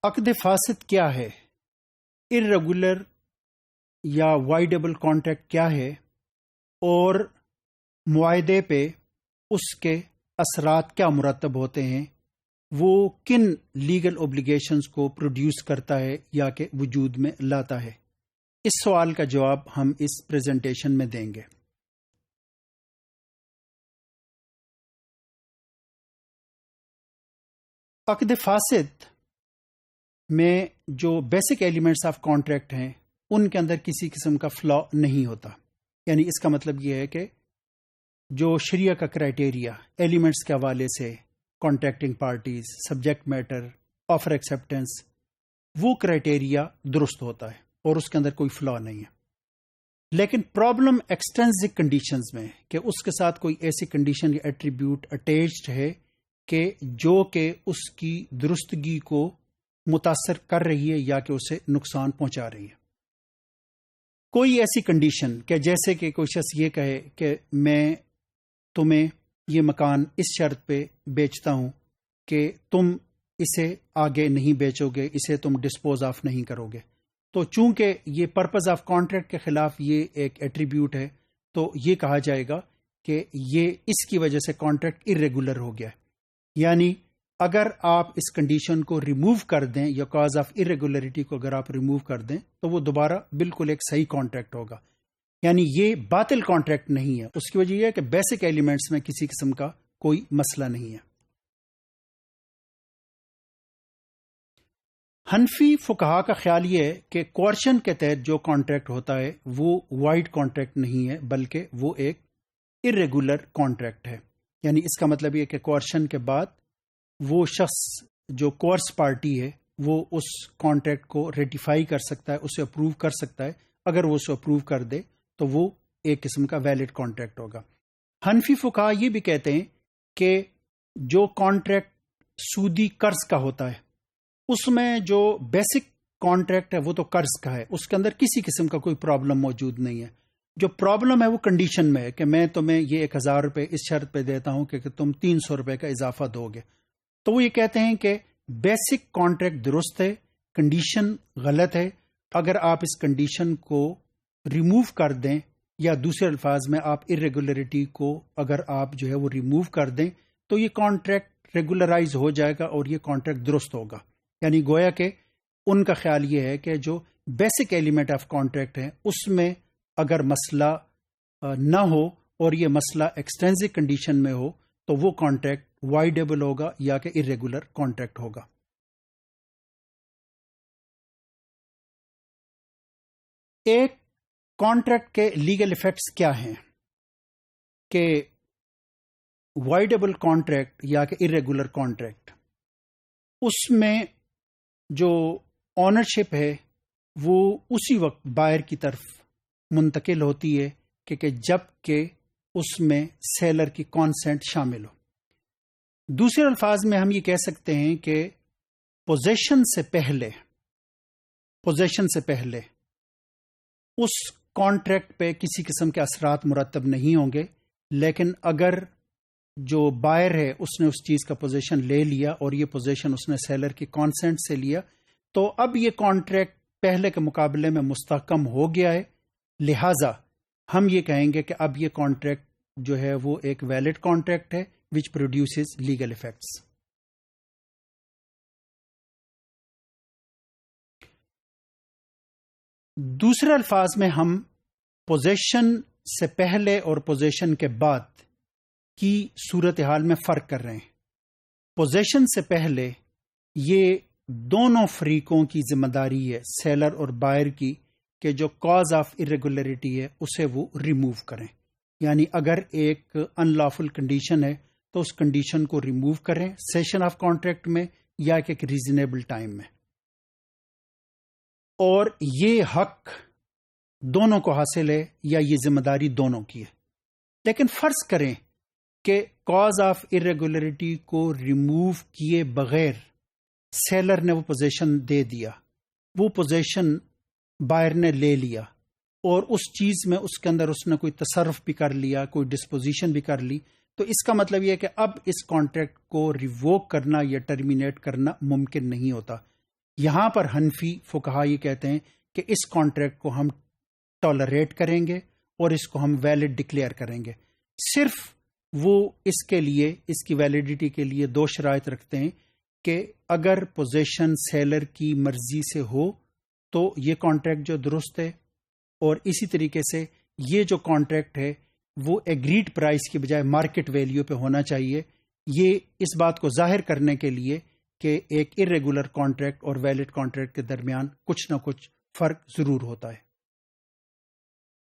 عقد فاسد کیا ہے؟ ارریگولر یا وائڈیبل کانٹریکٹ کیا ہے اور معاہدے پہ اس کے اثرات کیا مرتب ہوتے ہیں؟ وہ کن لیگل اوبلیگیشنز کو پروڈیوس کرتا ہے یا کہ وجود میں لاتا ہے؟ اس سوال کا جواب ہم اس پریزنٹیشن میں دیں گے۔ عقد فاسد میں جو بیسک ایلیمنٹس آف کانٹریکٹ ہیں ان کے اندر کسی قسم کا فلا نہیں ہوتا، یعنی اس کا مطلب یہ ہے کہ جو شریعہ کا کرائٹیریا ایلیمنٹس کے حوالے سے contracting parties, subject matter, offer acceptance, وہ کرائٹیریا درست ہوتا ہے اور اس کے اندر کوئی فلا نہیں ہے۔ لیکن پرابلم ایکسٹرنزک کنڈیشنز میں کہ اس کے ساتھ کوئی ایسی کنڈیشن یا ایٹریبیوٹ اٹیچڈ ہے کہ جو کہ اس کی درستگی کو متاثر کر رہی ہے یا کہ اسے نقصان پہنچا رہی ہے۔ کوئی ایسی کنڈیشن کہ جیسے کہ کوئی شخص یہ کہے کہ میں تمہیں یہ مکان اس شرط پہ بیچتا ہوں کہ تم اسے آگے نہیں بیچو گے، اسے تم ڈسپوز آف نہیں کرو گے، تو چونکہ یہ پرپز آف کانٹریکٹ کے خلاف یہ ایک ایٹریبیوٹ ہے تو یہ کہا جائے گا کہ یہ اس کی وجہ سے کانٹریکٹ ارریگولر ہو گیا ہے۔ یعنی اگر آپ اس کنڈیشن کو ریموو کر دیں یا کاز آف ارریگولیرٹی کو اگر آپ ریموو کر دیں تو وہ دوبارہ بالکل ایک صحیح کانٹریکٹ ہوگا، یعنی یہ باطل کانٹریکٹ نہیں ہے۔ اس کی وجہ یہ ہے کہ بیسک ایلیمنٹس میں کسی قسم کا کوئی مسئلہ نہیں ہے۔ حنفی فقہا کا خیال یہ ہے کہ کوارشن کے تحت جو کانٹریکٹ ہوتا ہے وہ وائڈ کانٹریکٹ نہیں ہے بلکہ وہ ایک ارریگولر کانٹریکٹ ہے۔ یعنی اس کا مطلب یہ کہ کوارشن کے بعد وہ شخص جو کورس پارٹی ہے وہ اس کانٹریکٹ کو ریٹیفائی کر سکتا ہے، اسے اپروو کر سکتا ہے۔ اگر وہ اسے اپروو کر دے تو وہ ایک قسم کا ویلڈ کانٹریکٹ ہوگا۔ حنفی فقہا یہ بھی کہتے ہیں کہ جو کانٹریکٹ سودی قرض کا ہوتا ہے اس میں جو بیسک کانٹریکٹ ہے وہ تو قرض کا ہے، اس کے اندر کسی قسم کا کوئی پرابلم موجود نہیں ہے۔ جو پرابلم ہے وہ کنڈیشن میں ہے کہ میں تمہیں یہ 1000 روپے اس شرط پہ دیتا ہوں کہ تم 300 روپے کا اضافہ دو گے۔ تو وہ یہ کہتے ہیں کہ بیسک کانٹریکٹ درست ہے، کنڈیشن غلط ہے۔ اگر آپ اس کنڈیشن کو ریموو کر دیں یا دوسرے الفاظ میں آپ ارریگولیرٹی کو اگر آپ جو ہے وہ ریموو کر دیں تو یہ کانٹریکٹ ریگولرائز ہو جائے گا اور یہ کانٹریکٹ درست ہوگا۔ یعنی گویا کہ ان کا خیال یہ ہے کہ جو بیسک ایلیمنٹ آف کانٹریکٹ ہے اس میں اگر مسئلہ نہ ہو اور یہ مسئلہ ایکسٹرنزک کنڈیشن میں ہو تو وہ کانٹریکٹ وائڈیبل ہوگا یا کہ ارریگولر کانٹریکٹ ہوگا۔ ایک کانٹریکٹ کے لیگل ایفیکٹس کیا ہیں کہ وائڈیبل کانٹریکٹ یا کہ ارریگولر کانٹریکٹ، اس میں جو اونرشپ ہے وہ اسی وقت بائر کی طرف منتقل ہوتی ہے کہ جب کہ اس میں سیلر کی کانسینٹ شامل ہو۔ دوسرے الفاظ میں ہم یہ کہہ سکتے ہیں کہ پوزیشن سے پہلے اس کانٹریکٹ پہ کسی قسم کے اثرات مرتب نہیں ہوں گے، لیکن اگر جو بائر ہے اس نے اس چیز کا پوزیشن لے لیا اور یہ پوزیشن اس نے سیلر کی کانسینٹ سے لیا تو اب یہ کانٹریکٹ پہلے کے مقابلے میں مستحکم ہو گیا ہے، لہذا ہم یہ کہیں گے کہ اب یہ کانٹریکٹ جو ہے وہ ایک ویلڈ کانٹریکٹ ہے which produces legal effects۔ دوسرے الفاظ میں ہم پوزیشن سے پہلے اور پوزیشن کے بعد کی صورتحال میں فرق کر رہے ہیں۔ پوزیشن سے پہلے یہ دونوں فریقوں کی ذمہ داری ہے، سیلر اور بائر کی، کہ جو کاز آف ارریگولیرٹی ہے اسے وہ ریموو کریں۔ یعنی اگر ایک ان لافل کنڈیشن ہے تو اس کنڈیشن کو ریموو کریں سیشن آف کانٹریکٹ میں یا ایک ریزنیبل ٹائم میں، اور یہ حق دونوں کو حاصل ہے یا یہ ذمہ داری دونوں کی ہے۔ لیکن فرض کریں کہ کاز آف ارریگولیرٹی کو ریموو کیے بغیر سیلر نے وہ پوزیشن دے دیا، وہ پوزیشن بائر نے لے لیا اور اس چیز میں اس کے اندر اس نے کوئی تصرف بھی کر لیا، کوئی ڈسپوزیشن بھی کر لی، تو اس کا مطلب یہ ہے کہ اب اس کانٹریکٹ کو ریووک کرنا یا ٹرمینیٹ کرنا ممکن نہیں ہوتا۔ یہاں پر حنفی فقہا یہ کہتے ہیں کہ اس کانٹریکٹ کو ہم ٹالریٹ کریں گے اور اس کو ہم ویلڈ ڈکلیئر کریں گے. صرف وہ اس کے لیے، اس کی ویلیڈیٹی کے لیے 2 شرائط رکھتے ہیں کہ اگر پوزیشن سیلر کی مرضی سے ہو تو یہ کانٹریکٹ جو درست ہے، اور اسی طریقے سے یہ جو کانٹریکٹ ہے وہ ایگریڈ پرائس کی بجائے مارکیٹ ویلیو پہ ہونا چاہیے. یہ اس بات کو ظاہر کرنے کے لیے کہ ایک ارریگولر کانٹریکٹ اور ویلڈ کانٹریکٹ کے درمیان کچھ نہ کچھ فرق ضرور ہوتا ہے.